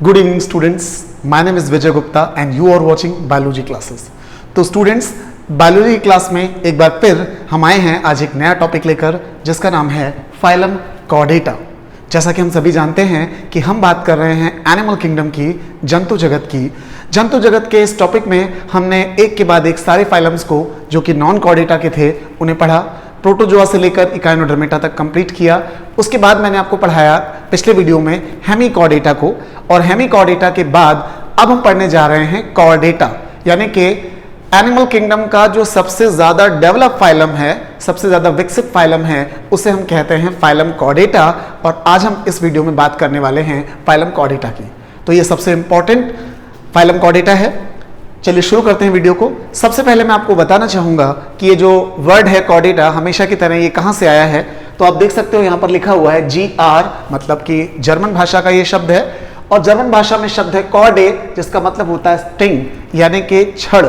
Good evening students, my name is Vijay Gupta and you are watching biology classes. तो students, biology class में एक बार फिर हम आए हैं आज एक नया टॉपिक लेकर जिसका नाम है फाइलम कॉर्डेटा। जैसा कि हम सभी जानते हैं कि हम बात कर रहे हैं एनिमल किंगडम की, जंतु जगत की। जंतु जगत के इस टॉपिक में हमने एक के बाद एक सारे फाइलम्स को जो कि नॉन कॉर्डेटा के थे उन्हें पढ़ा, प्रोटोजोआ से लेकर इकाइनोडर्मेटा तक कंप्लीट किया। उसके बाद मैंने आपको पढ़ाया पिछले वीडियो में हेमीकॉर्डेटा को, और हेमीकॉर्डेटा के बाद अब हम पढ़ने जा रहे हैं कॉर्डेटा, यानी कि एनिमल किंगडम का जो सबसे ज्यादा डेवलप फाइलम है, सबसे ज्यादा विकसित फाइलम है, उसे हम कहते हैं फाइलम कॉर्डेटा। और आज हम इस वीडियो में बात करने वाले हैं फाइलम कॉर्डेटा की। तो ये सबसे इंपॉर्टेंट फाइलम कॉर्डेटा है। चलिए शुरू करते हैं वीडियो को। सबसे पहले मैं आपको बताना चाहूंगा कि ये जो वर्ड है कॉर्डेटा, हमेशा की तरह ये कहां से आया है। तो आप देख सकते हो यहां पर लिखा हुआ है GR, मतलब कि जर्मन भाषा का ये शब्द है, और जर्मन भाषा में शब्द है कॉर्डे, जिसका मतलब होता है स्टिंग, यानी कि छड़।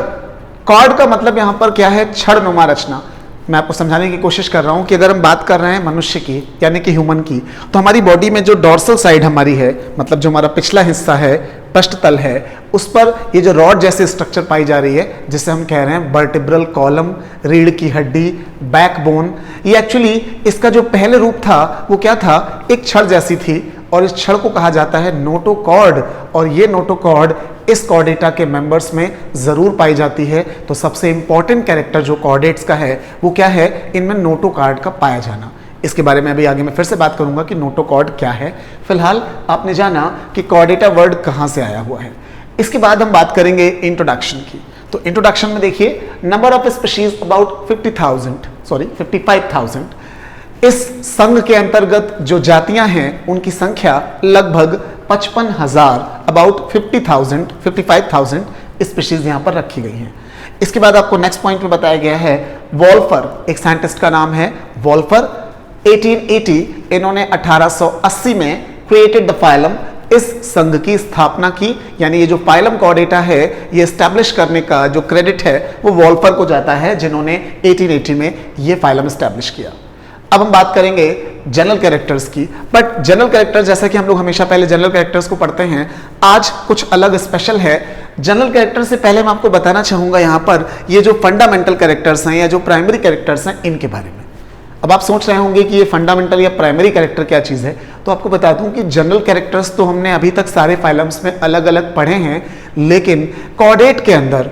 कॉर्ड का मतलब यहां पर क्या है? छड़नुमा रचना। मैं आपको समझाने की कोशिश कर रहा हूं कि अगर हम बात कर रहे हैं मनुष्य की, यानी कि ह्यूमन की, तो हमारी बॉडी में जो डॉर्सल साइड हमारी है, मतलब जो हमारा पिछला हिस्सा है, पृष्ठतल है, उस पर ये जो रॉड जैसे स्ट्रक्चर पाई जा रही है, जिसे हम कह रहे हैं वर्टिब्रल कॉलम, रीढ़ की हड्डी, बैकबोन। ये एक्चुअली इसका जो पहले रूप था वो क्या था? एक छड़ जैसी थी, और इस छड़ को कहा जाता है नोटोकॉर्ड। और ये नोटोकॉर्ड इस कॉर्डेटा के मेंबर्स में जरूर पाई जाती है। तो सबसे इंपॉर्टेंट कैरेक्टर जो कॉर्डेट्स का है वो क्या है? इनमें नोटोकॉर्ड का पाया जाना। इसके बारे में अभी आगे मैं फिर से बात करूंगा कि नोटोकॉर्ड क्या है। फिलहाल आपने जाना कि कॉर्डेटा वर्ड कहां से आया हुआ है। इसके बाद हम बात करेंगे इंट्रोडक्शन की। तो इंट्रोडक्शन में देखिए, नंबर ऑफ स्पीशीज अबाउट 55,000। इस संघ के अंतर्गत जो जातियां हैं उनकी संख्या लगभग 55,000, अबाउट 55,000 स्पीशीज यहां पर रखी गई हैं। इसके बाद आपको नेक्स्ट पॉइंट में बताया गया है वॉल्फर, एक साइंटिस्ट का नाम है वॉल्फर। 1880 इन्होंने 1880 में क्रिएटेड द फाइलम, इस संघ की स्थापना की। यानी ये जो फाइलम कॉर्डेटा है ये एस्टैब्लिश करने का जो क्रेडिट है वो वॉल्फर को जाता है, जिन्होंने 1880 में ये फाइलम एस्टैब्लिश किया। अब हम बात करेंगे जनरल कैरेक्टर्स की, बट जनरल कैरेक्टर जैसा कि हम लोग हमेशा पहले जनरल कैरेक्टर्स को पढ़ते हैं, आज कुछ अलग स्पेशल है। जनरल कैरेक्टर से पहले मैं आपको बताना चाहूंगा यहां पर ये जो फंडामेंटल कैरेक्टर्स हैं या जो प्राइमरी कैरेक्टर्स हैं इनके बारे में। अब आप सोच रहे होंगे कि ये फंडामेंटल या प्राइमरी कैरेक्टर क्या चीज़ है, तो आपको बता दूं कि जनरल कैरेक्टर्स तो हमने अभी तक सारे फाइलम्स में अलग अलग पढ़े हैं, लेकिन कॉर्डेट के अंदर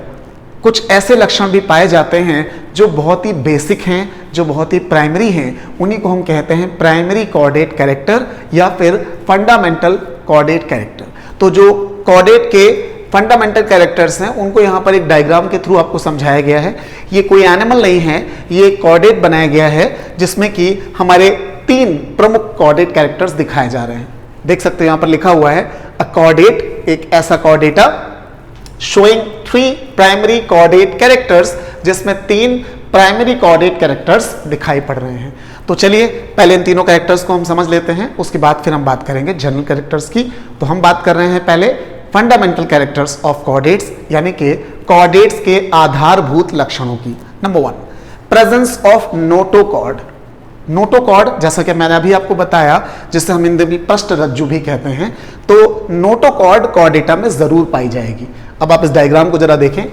कुछ ऐसे लक्षण भी पाए जाते हैं जो बहुत ही बेसिक हैं, जो बहुत ही प्राइमरी हैं। उन्हीं को हम कहते हैं प्राइमरी कॉर्डेट कैरेक्टर या फिर फंडामेंटल कॉर्डेट कैरेक्टर। तो जो कॉर्डेट के फंडामेंटल कैरेक्टर्स हैं उनको यहाँ पर एक डायग्राम के थ्रू आपको समझाया गया है। ये कोई एनिमल नहीं है, ये कॉर्डेट बनाया गया है जिसमें कि हमारे 3 प्रमुख कॉर्डेट कैरेक्टर्स दिखाए जा रहे हैं। देख सकते हो यहाँ पर लिखा हुआ है अ कॉर्डेट, एक ऐसा Chordata showing 3 primary chordate characters, जिसमें 3 प्राइमरी कॉर्डेट कैरेक्टर्स दिखाई पड़ रहे हैं। तो चलिए पहले इन तीनों कैरेक्टर्स को हम समझ लेते हैं, उसके बाद फिर हम बात करेंगे जनरल कैरेक्टर्स की। तो हम बात कर रहे हैं पहले फंडामेंटल कैरेक्टर्स ऑफ कॉर्डेट्स, यानी कि कॉर्डेट्स के आधारभूत लक्षणों की। Number 1, presence of notochord. Notochord, जैसा कि मैंने अभी आपको बताया, जिसे हम हिंदी में पृष्ठरज्जु भी कहते हैं, तो नोटोकॉर्ड कॉर्डेटा में जरूर पाई जाएगी। अब आप इस डायग्राम को जरा देखें।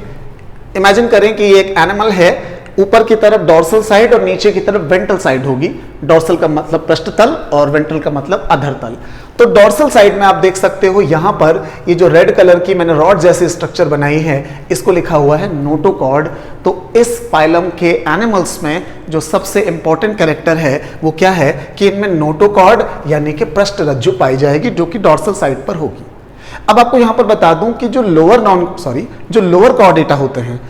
इमेजिन करें कि ये एक एनिमल है, ऊपर की तरफ डॉर्सल साइड और नीचे की तरफ वेंट्रल साइड होगी। डॉर्सल का मतलब पृष्ठतल और वेंट्रल का मतलब अधरतल। तो डॉर्सल साइड में आप देख सकते हो यहां पर ये जो रेड कलर की मैंने रॉड जैसी स्ट्रक्चर बनाई है, इसको लिखा हुआ है नोटोकॉर्ड। तो इस फाइलम के एनिमल्स में जो सबसे इंपॉर्टेंट कैरेक्टर है वो क्या है कि इनमें नोटोकॉर्ड यानी कि पृष्ठरज्जु पाई जाएगी, जो कि डॉर्सल साइड पर होगी। अब आपको यहां पर बता दूं कि जो लोअर कॉर्डेटा होते हैं,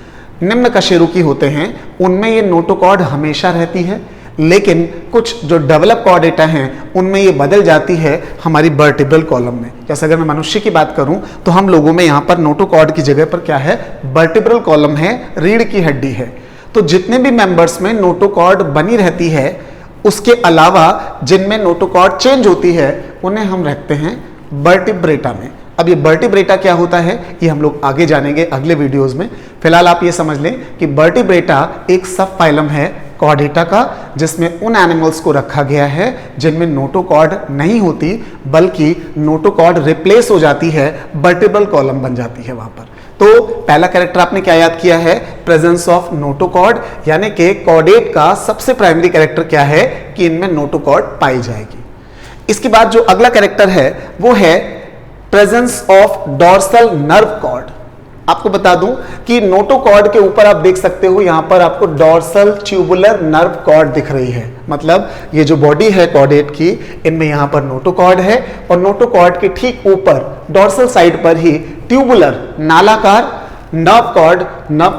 निम्न कशेरुकी होते हैं, उनमें ये नोटोकॉर्ड हमेशा रहती है, लेकिन कुछ जो डेवलप कॉर्डेटा हैं उनमें ये बदल जाती है हमारी वर्टिब्रल कॉलम में। जैसे अगर मैं मनुष्य की बात करूं तो हम लोगों में यहाँ पर नोटोकॉर्ड की जगह पर क्या है? वर्टिब्रल कॉलम है, रीढ़ की हड्डी है। तो जितने भी मेंबर्स में नोटोकॉर्ड बनी रहती है, उसके अलावा जिनमें नोटोकॉर्ड चेंज होती है उन्हें हम रखते हैं वर्टिब्रेटा में। अब ये वर्टिब्रेटा क्या होता है ये हम लोग आगे जानेंगे अगले वीडियोस में। फिलहाल आप ये समझ लें कि वर्टिब्रेटा एक सब फाइलम है कॉर्डेटा का, जिसमें उन एनिमल्स को रखा गया है जिनमें नोटोकॉर्ड नहीं होती, बल्कि नोटोकॉर्ड रिप्लेस हो जाती है, वर्टिब्रल कॉलम बन जाती है वहां पर। तो पहला कैरेक्टर आपने क्या याद किया है? प्रेजेंस ऑफ नोटोकॉर्ड, यानी कि कॉर्डेट का सबसे प्राइमरी कैरेक्टर क्या है कि इनमें नोटोकॉर्ड पाई जाएगी। इसके बाद जो अगला कैरेक्टर है वो है presence of dorsal nerve cord. आपको बता दूं कि नोटोकॉर्ड के ऊपर आप देख सकते हो, यहां पर आपको डॉर्सल ट्यूबुलर नर्व कॉर्ड दिख रही है। मतलब ये जो बॉडी है कॉर्डेट की, इनमें यहां पर नोटोकॉर्ड है और नोटोकॉर्ड के ठीक ऊपर डॉर्सल साइड पर ही ट्यूबुलर नालाकार नर्व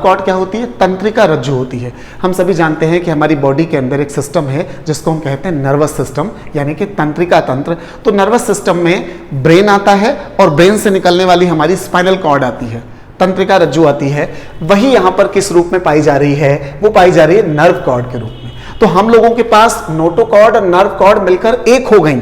कॉर्ड क्या होती है? तंत्रिका रज्जु होती है। हम सभी जानते हैं कि हमारी बॉडी के अंदर एक सिस्टम है जिसको हम कहते हैं नर्वस सिस्टम, यानी कि तंत्रिका तंत्र। तो नर्वस सिस्टम में ब्रेन आता है और ब्रेन से निकलने वाली हमारी स्पाइनल कॉर्ड आती है, तंत्रिका रज्जु आती है। वही यहां पर किस रूप में पाई जा रही है? वो पाई जा रही है नर्व कॉर्ड के रूप में। तो हम लोगों के पास नोटोकॉर्ड और नर्व कॉर्ड मिलकर एक हो गई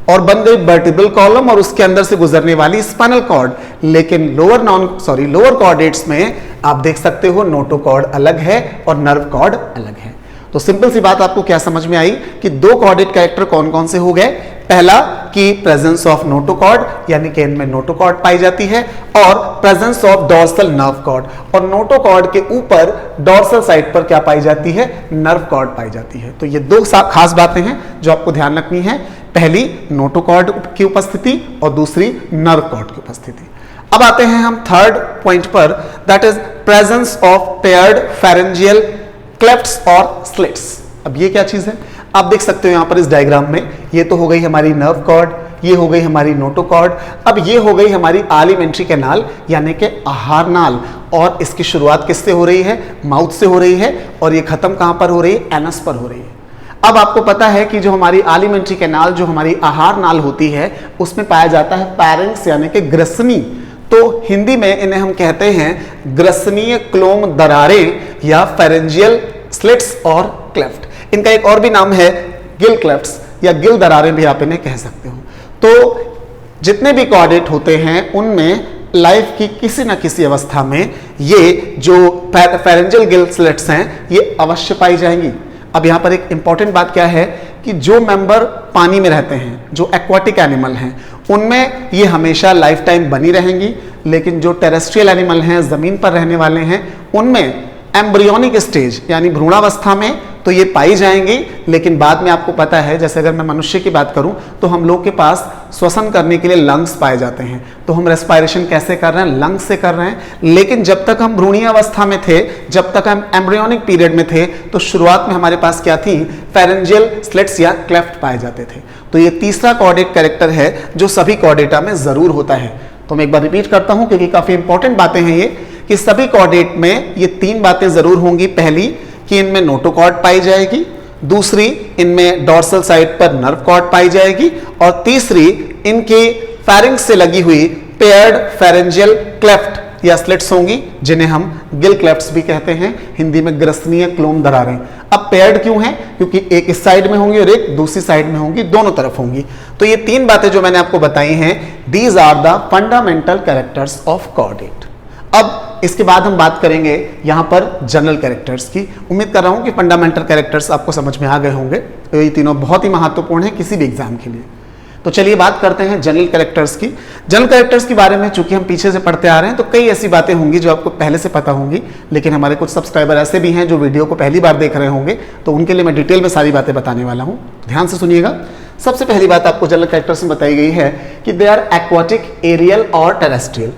और बन गई वर्टिब्रल कॉलम और उसके अंदर से गुजरने वाली स्पाइनल कॉर्ड। लेकिन लोअर कॉर्डेट्स में आप देख सकते हो नोटोकॉर्ड अलग है और नर्व कॉर्ड अलग है। तो सिंपल सी बात आपको क्या समझ में आई कि दो कॉर्डेट कैरेक्टर कौन कौन से हो गए? पहला कि प्रेजेंस ऑफ नोटोकॉर्ड, यानी कि इनमें नोटोकॉर्ड पाई जाती है, और presence of dorsal nerve cord, और नोटोकॉर्ड के ऊपर डॉर्सल साइड पर क्या पाई जाती है? नर्व कॉर्ड पाई जाती है। तो ये दो खास बातें हैं जो आपको ध्यान रखनी है, पहली नोटोकॉर्ड की उपस्थिति और दूसरी नर्व कॉर्ड की उपस्थिति। अब आते हैं हम थर्ड पॉइंट पर, that is presence of paired pharyngeal क्लेफ्ट्स और स्लिट्स। अब ये क्या चीज है? आप देख सकते हो यहां पर इस डायग्राम में, ये तो हो गई हमारी नर्व कॉर्ड, ये हो गई हमारी नोटोकॉर्ड, अब ये हो गई हमारी एलिमेंट्री कैनाल यानी कि आहार नाल। और इसकी शुरुआत किससे हो रही है? माउथ से हो रही है, और ये खत्म कहां पर हो रही है? एनस पर हो रही है। अब आपको पता है कि जो हमारी एलिमेंट्री कैनाल, जो हमारी आहार नाल होती है, उसमें पाया जाता है पैरिंग्स यानी कि ग्रसनी। तो हिंदी में इन्हें हम कहते हैं ग्रसनीय क्लोम दरारें या फेरेंजियल स्लिट्स और क्लेफ्ट। इनका एक और भी नाम है गिल क्लेफ्ट्स या गिल दरारें भी आप इन्हें कह सकते हो। तो जितने भी कॉर्डेट होते हैं उनमें लाइफ की किसी न किसी अवस्था में ये जो फेरेंजियल गिल स्लिट्स हैं ये अवश्य पाई जाएंगी। अब यहां पर एक इंपॉर्टेंट बात क्या है कि जो मेंबर पानी में रहते हैं, जो एक्वाटिक एनिमल हैं, उनमें ये हमेशा लाइफ टाइम बनी रहेंगी, लेकिन जो टेरेस्ट्रियल एनिमल हैं, जमीन पर रहने वाले हैं, उनमें एम्ब्रियोनिक स्टेज यानी भ्रूणावस्था में तो ये पाई जाएंगी, लेकिन बाद में आपको पता है, जैसे अगर मैं मनुष्य की बात करूं तो हम लोग के पास श्वसन करने के लिए लंग्स पाए जाते हैं। तो हम रेस्पिरेशन कैसे कर रहे हैं? लंग्स से कर रहे हैं। लेकिन जब तक हम भ्रूणीय अवस्था में थे, जब तक हम एम्ब्रियोनिक पीरियड में थे, तो शुरुआत में हमारे पास क्या थी? फेरेंजियल स्लिट्स या क्लेफ्ट पाए जाते थे। तो ये तीसरा कॉर्डेट कैरेक्टर है जो सभी कॉर्डेटा में जरूर होता है। तो मैं एक बार रिपीट करता हूं क्योंकि काफी इंपॉर्टेंट बातें हैं ये, कि सभी कॉर्डेट में ये तीन बातें जरूर होंगी। पहली कि इनमें नोटोकॉर्ड पाई जाएगी, दूसरी इनमें डॉर्सल साइड पर नर्व कॉर्ड पाई जाएगी, और तीसरी इनके फेरिंग्स से लगी हुई पेयर्ड फेरेंजियल क्लेफ्ट या स्लिट्स होंगी, जिन्हें हम गिल क्लेफ्ट्स भी कहते हैं, हिंदी में ग्रसनीय क्लोम दरारें। अब पेयर्ड क्यों हैं? क्योंकि एक इस साइड में होंगी और एक दूसरी साइड में होंगी, दोनों तरफ होंगी। तो ये तीन बातें जो मैंने आपको बताई हैं, these are the fundamental characters of chordate. अब इसके बाद हम बात करेंगे यहां पर जनरल कैरेक्टर्स की। उम्मीद कर रहा हूं कि फंडामेंटल कैरेक्टर्स आपको समझ में आ गए होंगे। तो ये तीनों बहुत ही महत्वपूर्ण है किसी भी एग्जाम के लिए। तो चलिए बात करते हैं जनरल कैरेक्टर्स की। जनरल कैरेक्टर्स के बारे में चूंकि हम पीछे से पढ़ते आ रहे हैं, तो कई ऐसी बातें होंगी जो आपको पहले से पता होंगी, लेकिन हमारे कुछ सब्सक्राइबर ऐसे भी हैं जो वीडियो को पहली बार देख रहे होंगे, तो उनके लिए मैं डिटेल में सारी बातें बताने वाला हूं। ध्यान से सुनिएगा। सबसे पहली बात आपको जनरल कैरेक्टर्स में बताई गई है कि दे आर एक्वाटिक, एरियल और टेरेस्ट्रियल।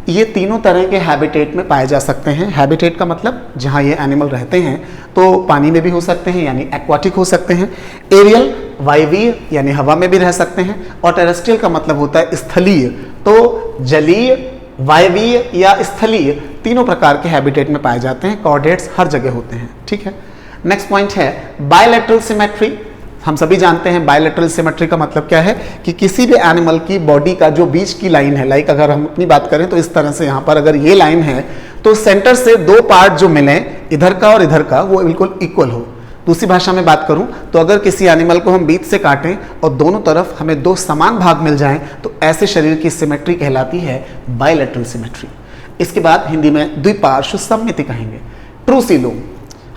ये तीनों तरह के हैबिटेट में पाए जा सकते हैं। हैबिटेट का मतलब जहां ये एनिमल रहते हैं, तो पानी में भी हो सकते हैं यानी एक्वाटिक हो सकते हैं। एरियल वायवीय यानी हवा में भी रह सकते हैं, और टेरेस्ट्रियल का मतलब होता है स्थलीय। तो जलीय, वायवीय या स्थलीय तीनों प्रकार के हैबिटेट में पाए जाते हैं। कॉर्डेट्स हर जगह होते हैं। ठीक है, नेक्स्ट पॉइंट है बायलैटरल सिमेट्री। हम सभी जानते हैं बायलैटरल सिमेट्री का मतलब क्या है कि किसी भी एनिमल की बॉडी का जो बीच की लाइन है, लाइक अगर हम अपनी बात करें तो इस तरह से यहाँ पर अगर ये लाइन है, तो सेंटर से दो पार्ट जो मिले, इधर का और इधर का, वो बिल्कुल इक्वल हो। दूसरी भाषा में बात करूं तो अगर किसी एनिमल को हम बीच से काटें और दोनों तरफ हमें दो समान भाग मिल जाएं, तो ऐसे शरीर की सिमेट्री कहलाती है बायलैटरल सिमेट्री। इसके बाद हिंदी में द्विपार्श्व सममिति कहेंगे। ट्रूसिलोम,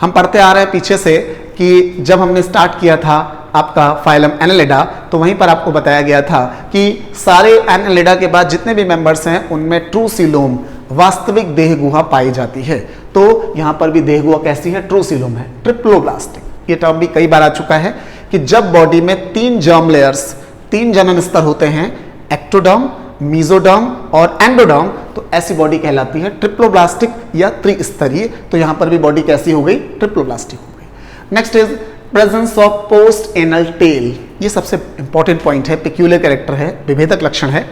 हम पढ़ते आ रहे हैं पीछे से कि जब हमने स्टार्ट किया था आपका फाइलम एनालिडा, तो वहीं पर आपको बताया गया था कि सारे एनालिडा के बाद जितने भी मेंबर्स हैं उनमें ट्रू सीलोम वास्तविक देह गुहा पाई जाती है। तो यहाँ पर भी देह गुहा कैसी है? ट्रू सीलोम है, ट्रिप्लोब्लास्टिक। ये टर्म भी कई बार आ चुका है कि जब बॉडी में 3 जर्म लेयर्स, 3 जनन स्तर होते हैं, एक्टोडर्म, मीजोडर्म और एंडोडर्म, तो ऐसी बॉडी कहलाती है ट्रिप्लोब्लास्टिक या त्रिस्तरीय। तो यहां पर भी बॉडी कैसी हो गई? ट्रिप्लोब्लास्टिक हो गई। Next is presence of post anal tail. ये सबसे इंपॉर्टेंट पॉइंट है, पेक्यूलियर कैरेक्टर है, विभेदक लक्षण है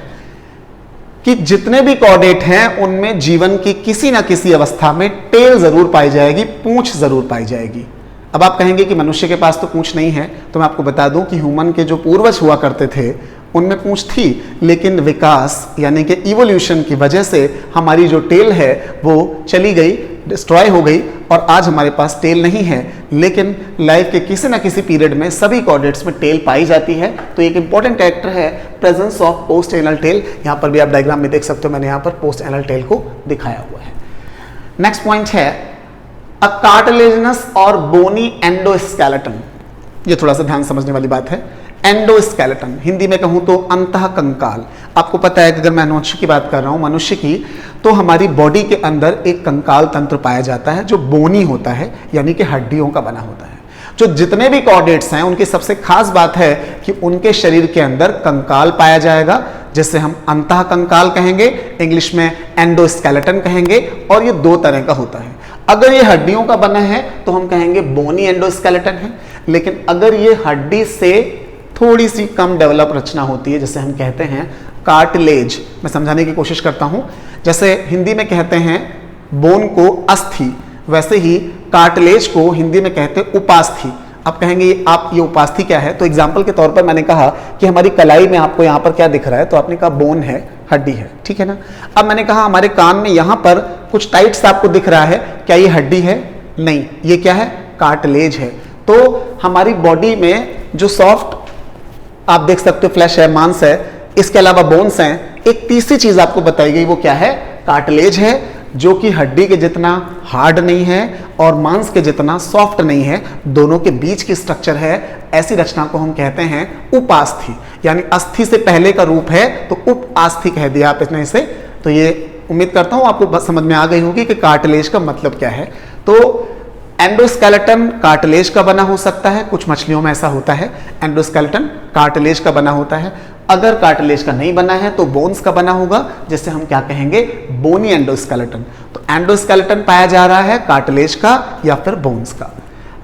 कि जितने भी कॉर्डेट हैं उनमें जीवन की किसी ना किसी अवस्था में टेल जरूर पाई जाएगी, पूंछ जरूर पाई जाएगी। अब आप कहेंगे कि मनुष्य के पास तो पूंछ नहीं है, तो मैं आपको बता दूं कि ह्यूमन के जो पूर्वज हुआ करते थे उनमें पूंछ थी, लेकिन विकास यानी कि इवोल्यूशन की वजह से हमारी जो टेल है वो चली गई, डिस्ट्रॉय हो गई और आज हमारे पास टेल नहीं है। लेकिन लाइफ के किसी ना किसी पीरियड में सभी कॉर्डेट्स में टेल पाई जाती है। तो एक इंपॉर्टेंट कैरेक्टर है presence of post anal tail. यहाँ पर भी आप डायग्राम में देख सकते हो, मैंने यहाँ पर पोस्ट एनल टेल को दिखाया हुआ है। नेक्स्ट पॉइंट है अ कार्टिलेजिनस और बोनी एंडोस्केलेटन। ये थोड़ा सा ध्यान समझने वाली बात है। एंडोस्केलेटन हिंदी में कहूं तो अंतः कंकाल। आपको पता है कि अगर मैं मनुष्य की बात कर रहा हूं, मनुष्य की, तो हमारी बॉडी के अंदर एक कंकाल तंत्र पाया जाता है जो बोनी होता है, यानी कि हड्डियों का बना होता है। जो जितने भी कॉर्डेट्स हैं उनकी सबसे खास बात है कि उनके शरीर के अंदर कंकाल पाया जाएगा, जिसे हम अंतः कंकाल कहेंगे, इंग्लिश में एंडोस्केलेटन कहेंगे, और ये 2 तरह का होता है। अगर ये हड्डियों का बना है तो हम कहेंगे बोनी एंडोस्केलेटन है, लेकिन अगर ये हड्डी से थोड़ी सी कम डेवलप रचना होती है, जैसे हम कहते हैं कार्टिलेज। मैं समझाने की कोशिश करता हूं। जैसे हिंदी में कहते हैं बोन को अस्थि, वैसे ही कार्टिलेज को हिंदी में कहते हैं उपास्थि। आप कहेंगे आप ये उपास्थि क्या है? तो एग्जाम्पल के तौर पर मैंने कहा कि हमारी कलाई में आपको यहाँ पर क्या दिख रहा है, तो आपने कहा बोन है, हड्डी है, ठीक है ना। अब मैंने कहा हमारे कान में यहाँ पर कुछ टाइट्स आपको दिख रहा है, क्या ये हड्डी है? नहीं, ये क्या है? कार्टिलेज है। तो हमारी बॉडी में जो सॉफ्ट आप देख सकते हो फ्लैश है, मांस है, इसके अलावा बोन्स हैं। एक तीसरी चीज आपको बताई गई, वो क्या है? कार्टिलेज है, जो कि हड्डी के जितना हार्ड नहीं है और मांस के जितना सॉफ्ट नहीं है, दोनों के बीच की स्ट्रक्चर है। ऐसी रचना को हम कहते हैं उपास्थि, यानी अस्थि से पहले का रूप है, तो उपास्थि कह दिया आप इसने इसे। तो ये उम्मीद करता हूं आपको समझ में आ गई होगी कि कार्टिलेज का मतलब क्या है। तो एंडोस्केलेटन कार्टिलेज का बना हो सकता है, कुछ मछलियों में ऐसा होता है, एंडोस्केलेटन कार्टिलेज का बना होता है। अगर कार्टिलेज का नहीं बना है तो बोन्स का बना होगा, जिससे हम क्या कहेंगे? Bony endoskeleton. तो एंडोस्केलेटन पाया जा रहा है कार्टिलेज का या फिर बोन्स का।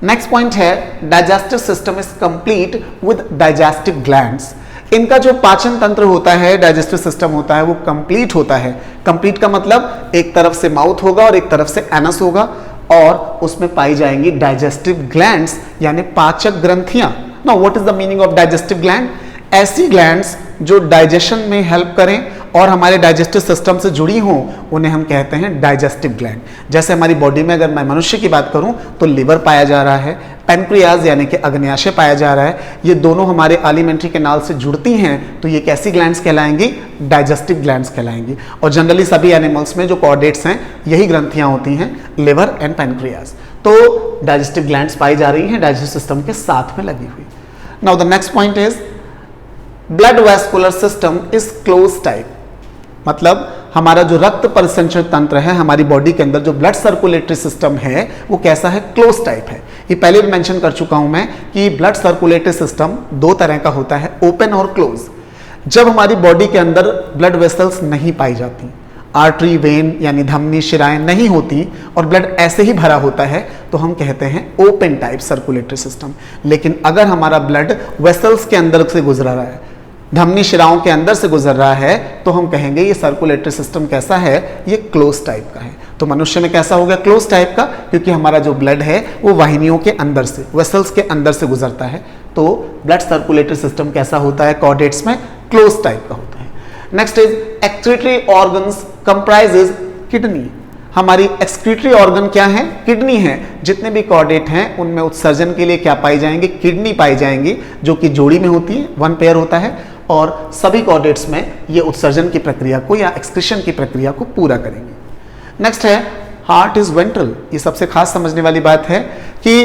नेक्स्ट पॉइंट है digestive system is complete with digestive glands. इनका जो पाचन तंत्र होता है, डाइजेस्टिव सिस्टम होता है, वो कंप्लीट होता है। कंप्लीट का मतलब एक तरफ से माउथ होगा और एक तरफ से एनस होगा, और उसमें पाई जाएंगी डाइजेस्टिव ग्लैंड्स यानी पाचक ग्रंथियां। Now what is the meaning of digestive gland? ऐसी ग्लैंड्स जो डाइजेशन में हेल्प करें और हमारे डाइजेस्टिव सिस्टम से जुड़ी हों, उन्हें हम कहते हैं डाइजेस्टिव ग्लैंड। जैसे हमारी बॉडी में अगर मैं मनुष्य की बात करूं तो लिवर पाया जा रहा है, पैनक्रियाज यानी कि अग्न्याशय पाया जा रहा है। ये दोनों हमारे एलिमेंट्री कैनाल से जुड़ती हैं, तो ये कैसी ग्लैंड्स कहलाएंगी? डाइजेस्टिव ग्लैंड्स कहलाएंगी। और जनरली सभी एनिमल्स में जो कॉर्डेट्स हैं यही ग्रंथियां होती हैं, लिवर एंड पैनक्रियाज। तो डाइजेस्टिव ग्लैंड्स पाई जा रही हैं डाइजेस्टिव सिस्टम के साथ में लगी हुई। Now the next point is blood vascular system is close type. मतलब हमारा जो रक्त परिसंचरण तंत्र है, हमारी बॉडी के अंदर जो ब्लड सर्कुलेटरी सिस्टम है, वो कैसा है? क्लोज टाइप है। ये पहले भी मेंशन कर चुका हूं मैं कि ब्लड सर्कुलेटरी सिस्टम 2 तरह का होता है, ओपन और क्लोज। जब हमारी बॉडी के अंदर ब्लड वेसल्स नहीं पाई जाती, आर्टरी, वेन यानी धमनी, शिराएं नहीं होती और ब्लड ऐसे ही भरा होता है, तो हम कहते हैं ओपन टाइप सर्कुलेटरी सिस्टम। लेकिन अगर हमारा ब्लड वेसल्स के अंदर से गुजर रहा है, धमनी शिराओं के अंदर से गुजर रहा है, तो हम कहेंगे ये सर्कुलेटरी सिस्टम कैसा है? ये क्लोज टाइप का है। तो मनुष्य में कैसा हो गया? क्लोज टाइप का, क्योंकि हमारा जो ब्लड है वो वाहिनियों के अंदर से, वेसल्स के अंदर से गुजरता है। तो ब्लड सर्कुलेटरी सिस्टम कैसा होता है? कॉर्डेट्स में क्लोज टाइप का होता है। Next is excretory organs comprises kidney. हमारी एक्सक्रीटरी ऑर्गन क्या है? किडनी है। जितने भी कॉर्डेट हैं उनमें उत्सर्जन के लिए क्या पाई जाएंगी? किडनी पाई जाएंगी, जो कि जोड़ी में होती है, 1 पेयर होता है, और सभी कॉर्डेट्स में ये उत्सर्जन की प्रक्रिया को या एक्सक्रीशन की प्रक्रिया को पूरा करेंगे। नेक्स्ट है हार्ट इज वेंट्रल। ये सबसे खास समझने वाली बात है कि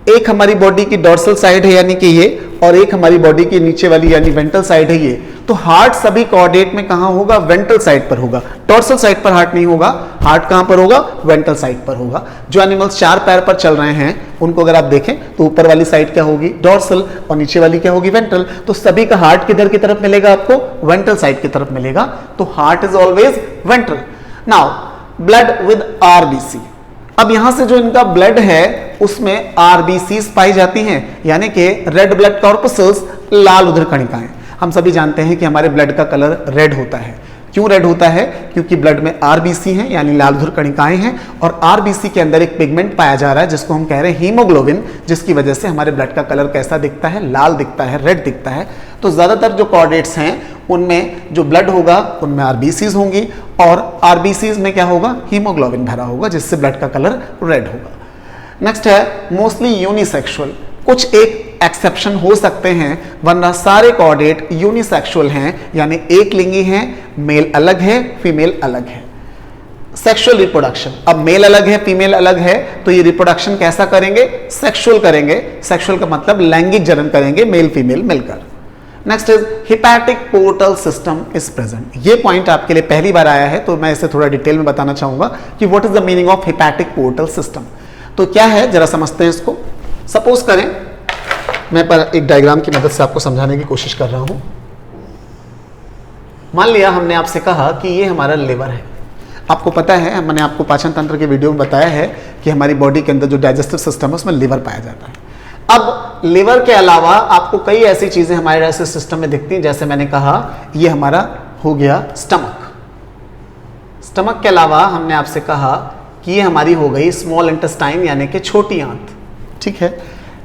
एक हमारी बॉडी की डोर्सल साइड है यानी कि ये, और एक हमारी बॉडी की नीचे वाली यानी वेंट्रल साइड है ये। तो हार्ट सभी कोऑर्डिनेट में कहां होगा? वेंट्रल साइड पर होगा। डोर्सल साइड पर हार्ट नहीं होगा। हार्ट कहां पर होगा? वेंट्रल साइड पर होगा। जो एनिमल्स 4 पैर पर चल रहे हैं उनको अगर आप देखें तो ऊपर वाली साइड क्या होगी? डोर्सल, और नीचे वाली क्या होगी? वेंट्रल। तो सभी का हार्ट किधर की तरफ मिलेगा आपको? वेंट्रल साइड की तरफ मिलेगा। तो heart is always ventral. Now blood with RBC. अब यहां से जो इनका ब्लड है उसमें आरबीसीज पाई जाती हैं, यानी कि रेड ब्लड कॉर्पसेल्स, लाल उदर कणिकाएं। हम सभी जानते हैं कि हमारे ब्लड का कलर रेड होता है। क्यों रेड होता है? क्योंकि ब्लड में आरबीसी हैं यानी लाल उदर कणिकाएं हैं, और आरबीसी के अंदर एक पिगमेंट पाया जा रहा है जिसको हम कह रहे हैं हीमोग्लोबिन, जिसकी वजह से हमारे ब्लड का कलर कैसा दिखता है? लाल दिखता है, रेड दिखता है। तो ज्यादातर जो कोऑर्डिनेट्स हैं उनमें जो ब्लड होगा उनमें आरबीसीज होंगी, और आरबीसीज में क्या होगा? हीमोग्लोबिन भरा होगा, जिससे ब्लड का कलर रेड होगा। नेक्स्ट है मोस्टली यूनिसेक्सुअल। कुछ एक एक्सेप्शन हो सकते हैं, वरना सारे कोऑर्डिनेट यूनिसेक्सुअल हैं, यानी एक लिंगी हैं, मेल अलग है, फीमेल अलग है। सेक्सुअल रिप्रोडक्शन, अब मेल अलग है, फीमेल अलग है, तो ये रिप्रोडक्शन कैसा करेंगे? सेक्सुअल करेंगे। सेक्सुअल का मतलब लैंगिक जनन करेंगे, मेल फीमेल मिलकर। Next is hepatic portal system is present. ये पॉइंट आपके लिए पहली बार आया है, तो मैं इसे थोड़ा डिटेल में बताना चाहूंगा कि what is the meaning of hepatic portal system. तो क्या है, जरा समझते हैं इसको। सपोज करें, मैं पर एक डायग्राम की मदद से आपको समझाने की कोशिश कर रहा हूं। मान लिया हमने आपसे कहा कि ये हमारा लिवर है। आपको पता है, मैंने आपको पाचन तंत्र के वीडियो में बताया है कि हमारी बॉडी के अंदर जो डाइजेस्टिव सिस्टम है उसमें लिवर पाया जाता है। अब लिवर के अलावा आपको कई ऐसी चीजें हमारे डाइजेस्टिव सिस्टम में दिखती हैं, जैसे मैंने कहा ये हमारा हो गया स्टमक। स्टमक के अलावा हमने आपसे कहा कि ये हमारी हो गई स्मॉल इंटेस्टाइन यानी कि छोटी आंत, ठीक है।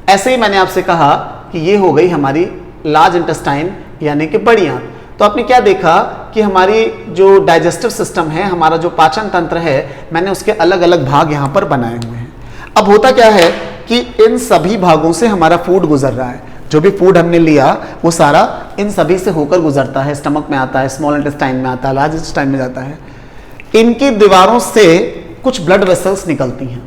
ऐसे ही मैंने आपसे कहा कि ये हो गई हमारी लार्ज इंटेस्टाइन यानी कि बड़ी आंत। तो आपने क्या देखा कि हमारी जो डाइजेस्टिव सिस्टम है, हमारा जो पाचन तंत्र है, मैंने उसके अलग अलग भाग यहाँ पर बनाए हुए हैं। अब होता क्या है कि इन सभी भागों से हमारा फूड गुजर रहा है। जो भी फूड हमने लिया वो सारा इन सभी से होकर गुजरता है, स्टमक में आता है, स्मॉल इंटेस्टाइन में आता है, लार्ज इंटेस्टाइन में जाता है। इनकी दीवारों से कुछ ब्लड वेसल्स निकलती हैं,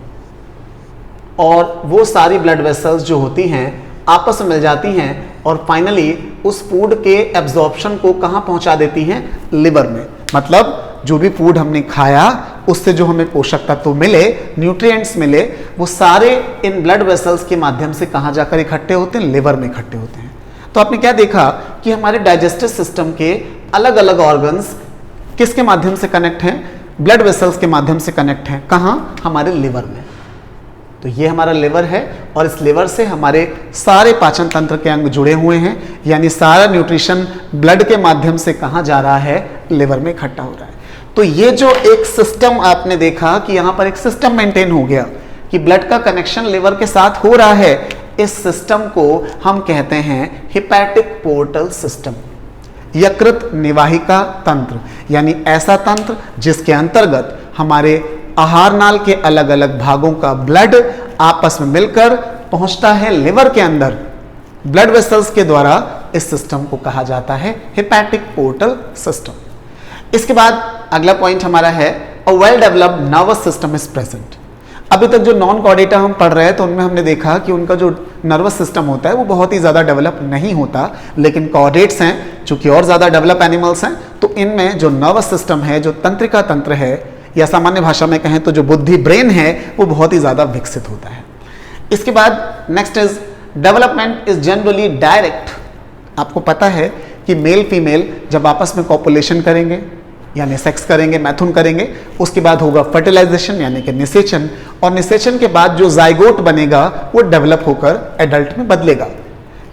और वो सारी ब्लड वेसल्स जो होती हैं आपस में मिल जाती हैं, और फाइनली उस फूड के एब्जॉर्प्शन को कहां पहुंचा देती हैं? लिवर में। मतलब जो भी फूड हमने खाया उससे जो हमें पोषक तत्व मिले, न्यूट्रिएंट्स मिले, वो सारे इन ब्लड वेसल्स के माध्यम से कहां जाकर इकट्ठे होते हैं? लिवर में इकट्ठे होते हैं। तो आपने क्या देखा कि हमारे डाइजेस्टिव सिस्टम के अलग अलग ऑर्गन्स किसके माध्यम से कनेक्ट हैं? ब्लड वेसल्स के माध्यम से कनेक्ट हैं। कहां? हमारे लिवर में। तो ये हमारा लिवर है, और इस लिवर से हमारे सारे पाचन तंत्र के अंग जुड़े हुए हैं, यानी सारा न्यूट्रिशन ब्लड के माध्यम से कहां जा रहा है? लिवर में इकट्ठा हो रहा है। तो ये जो एक सिस्टम आपने देखा कि यहां पर एक सिस्टम मेंटेन हो गया कि ब्लड का कनेक्शन लिवर के साथ हो रहा है, इस सिस्टम को हम कहते हैं हिपैटिक पोर्टल सिस्टम, यकृत निवाहिका तंत्र, यानी ऐसा तंत्र जिसके अंतर्गत हमारे आहार नाल के अलग अलग भागों का ब्लड आपस में मिलकर पहुंचता है लिवर के अंदर। ब्लड वेसल्स के द्वारा इस सिस्टम को कहा जाता है हिपैटिक पोर्टल सिस्टम। इसके बाद अगला पॉइंट हमारा है a well developed nervous system is present. अभी तक जो नॉन कॉर्डेटा हम पढ़ रहे हैं तो उनमें हमने देखा कि उनका जो नर्वस सिस्टम होता है वो बहुत ही ज़्यादा डेवलप नहीं होता, लेकिन कॉर्डेट्स हैं चूंकि और ज़्यादा डेवलप एनिमल्स हैं, तो इनमें जो नर्वस सिस्टम है, जो तंत्रिका तंत्र है, या सामान्य भाषा में कहें तो जो बुद्धि ब्रेन है, वो बहुत ही ज़्यादा विकसित होता है। इसके बाद next is development is generally direct. आपको पता है कि मेल फीमेल जब आपस में कॉपुलेशन करेंगे यानी सेक्स करेंगे, मैथुन करेंगे, उसके बाद होगा फर्टिलाइजेशन यानी कि निषेचन, और निषेचन के बाद जो जाइगोट बनेगा वो डेवलप होकर एडल्ट में बदलेगा।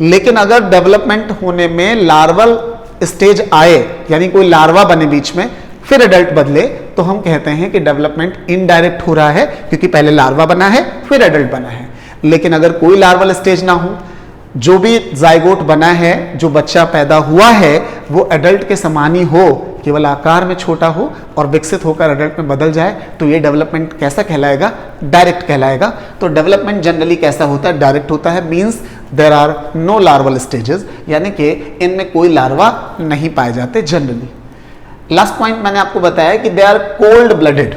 लेकिन अगर डेवलपमेंट होने में लार्वल स्टेज आए, यानी कोई लार्वा बने बीच में फिर एडल्ट बदले, तो हम कहते हैं कि डेवलपमेंट इनडायरेक्ट हो रहा है, क्योंकि पहले लार्वा बना है फिर एडल्ट बना है। लेकिन अगर कोई लार्वल स्टेज ना हो, जो भी जाइगोट बना है, जो बच्चा पैदा हुआ है, वो एडल्ट के समान ही हो, केवल आकार में छोटा हो और विकसित होकर एडल्ट में बदल जाए, तो ये डेवलपमेंट कैसा कहलाएगा? डायरेक्ट कहलाएगा। तो डेवलपमेंट जनरली कैसा होता है? डायरेक्ट होता है। Means there are no larval stages, यानी कि इनमें कोई लार्वा नहीं पाए जाते जनरली। लास्ट पॉइंट मैंने आपको बताया कि they are cold blooded.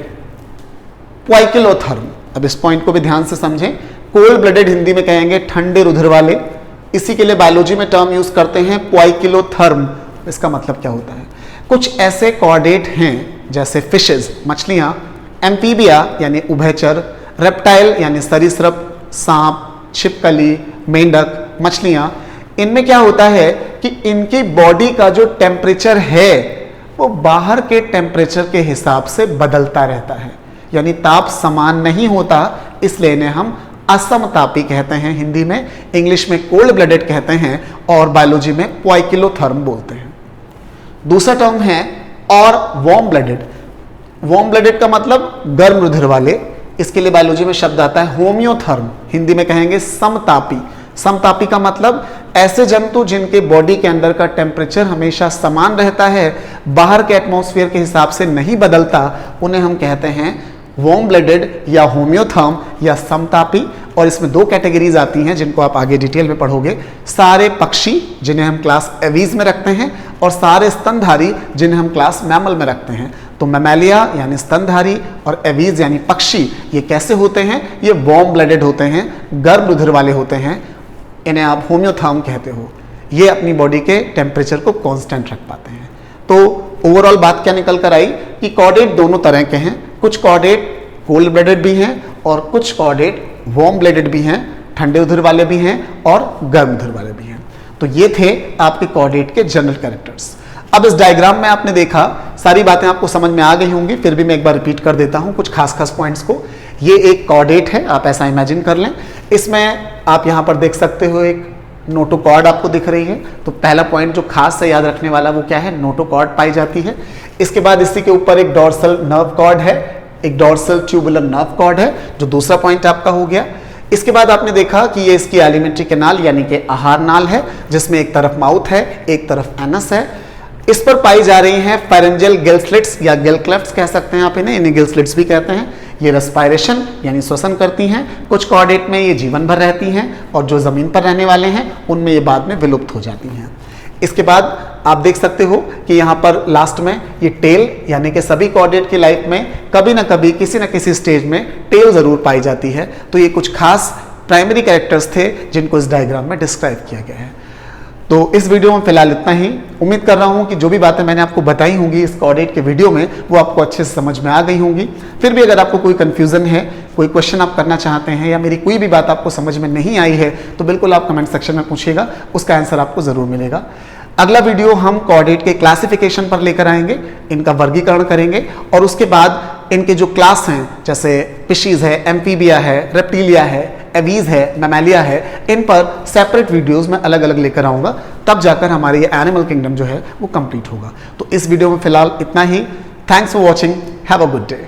Poikilotherm, अब इस पॉइंट को भी ध्यान से समझें, कोल्ड ब्लडेड हिंदी में कहेंगे ठंडे रुधिर वाले, इसी के लिए बायोलॉजी में टर्म यूज करते हैं पोइकिलोथर्म। इसका मतलब क्या होता है? कुछ ऐसे कॉर्डेट हैं जैसे फिशेज मछलियां, एम्फीबिया यानी उभयचर, रेप्टाइल यानी सरीसृप, सांप, छिपकली, मेंढक, मछलियां, इनमें क्या होता है कि इनकी बॉडी का जो टेम्परेचर है वो बाहर के टेम्परेचर के हिसाब से बदलता रहता है, यानी ताप समान नहीं होता, इसलिए इन्हें हम असमतापी कहते हैं हिंदी में, इंग्लिश में कोल्ड ब्लडेड कहते हैं और बायोलॉजी में पोइकिलोथर्म बोलते हैं। दूसरा टर्म है और वार्म ब्लडेड। वार्म ब्लडेड का मतलब गर्म रुधिर वाले, इसके लिए बायोलॉजी में शब्द आता है होम्योथर्म, हिंदी में कहेंगे समतापी। समतापी का मतलब ऐसे जंतु जिनके बॉडी के अंदर का टेम्परेचर हमेशा समान रहता है, बाहर के एटमॉस्फेयर के हिसाब से नहीं बदलता, उन्हें हम कहते हैं वार्म ब्लडेड या होम्योथर्म या समतापी। और इसमें दो कैटेगरीज आती हैं जिनको आप आगे डिटेल में पढ़ोगे, सारे पक्षी जिन्हें हम क्लास एवीज में रखते हैं और सारे स्तनधारी जिन्हें हम क्लास मैमल में रखते हैं। तो मैमेलिया यानी स्तनधारी और एवीज यानी पक्षी, ये कैसे होते हैं? ये वार्म ब्लडेड होते हैं, गर्म रुधिर वाले होते हैं, इन्हें आप होम्योथर्म कहते हो। ये अपनी बॉडी के टेम्परेचर को कांस्टेंट रख पाते हैं। तो ओवरऑल बात क्या निकल कर आई कि कॉर्डेट दोनों तरह के हैं, कुछ कॉर्डेट कोल्ड ब्लडेड भी हैं और कुछ कॉर्डेट वार्म ब्लडेड भी हैं, ठंडे रुधिर वाले भी हैं और गर्म रुधिर वाले भी हैं। तो ये थे आपके कॉर्डेट के जनरल कैरेक्टर्स। अब इस डायग्राम में आपने देखा, सारी बातें आपको समझ में आ गई होंगी, फिर भी मैं एक बार रिपीट कर देता हूं कुछ खास पॉइंट्स को। ये एक कॉर्डेट है, आप ऐसा इमेजिन कर लें। इसमें आप यहां पर देख सकते हो एक नोटोकॉर्ड आपको दिख रही है। तो पहला पॉइंट जो खास से याद रखने वाला वो क्या है? नोटोकॉर्ड पाई जाती है। इसके बाद इसी के ऊपर एक डॉर्सल नर्व कॉर्ड है, एक डॉर्सल ट्यूबुलर नर्व कॉर्ड है, जो दूसरा पॉइंट आपका हो गया। इसके बाद आपने देखा कि ये इसकी एलिमेंट्री कैनाल यानी कि आहार नाल है, जिसमें एक तरफ माउथ है, एक तरफ एनस है। इस पर पाई जा रही हैं फेरेंजियल गिल स्लिट्स या गिल क्लेफ्ट्स कह सकते हैं आप इन्हें गिल स्लिट्स भी कहते हैं। ये रेस्पायरेशन यानी श्वसन करती हैं। कुछ कॉर्डेट में ये जीवन भर रहती हैं और जो जमीन पर रहने वाले हैं उनमें ये बाद में विलुप्त हो जाती हैं। इसके बाद आप देख सकते हो कि यहाँ पर लास्ट में ये टेल, यानी कि सभी कॉर्डेट की लाइफ में कभी ना कभी किसी न किसी स्टेज में टेल जरूर पाई जाती है। तो ये कुछ खास प्राइमरी कैरेक्टर्स थे जिनको इस डायग्राम में डिस्क्राइब किया गया है। तो इस वीडियो में फिलहाल इतना ही। उम्मीद कर रहा हूं कि जो भी बातें मैंने आपको बताई होंगी इस कॉर्डेट के वीडियो में वो आपको अच्छे से समझ में आ गई होंगी। फिर भी अगर आपको कोई कंफ्यूजन है, कोई क्वेश्चन आप करना चाहते हैं या मेरी कोई भी बात आपको समझ में नहीं आई है तो बिल्कुल आप कमेंट सेक्शन में पूछिएगा, उसका आंसर आपको जरूर मिलेगा। अगला वीडियो हम कॉर्डेट के क्लासिफिकेशन पर लेकर आएंगे, इनका वर्गीकरण करेंगे और उसके बाद इनके जो क्लास हैं जैसे फिशीज है, एम्फीबिया है, रेप्टिलिया है, एवीज है, मैमेलिया है, इन पर सेपरेट वीडियोस में अलग अलग लेकर आऊंगा। तब जाकर हमारे ये एनिमल किंगडम जो है वो कंप्लीट होगा। तो इस वीडियो में फिलहाल इतना ही। Thanks for watching, have a good day.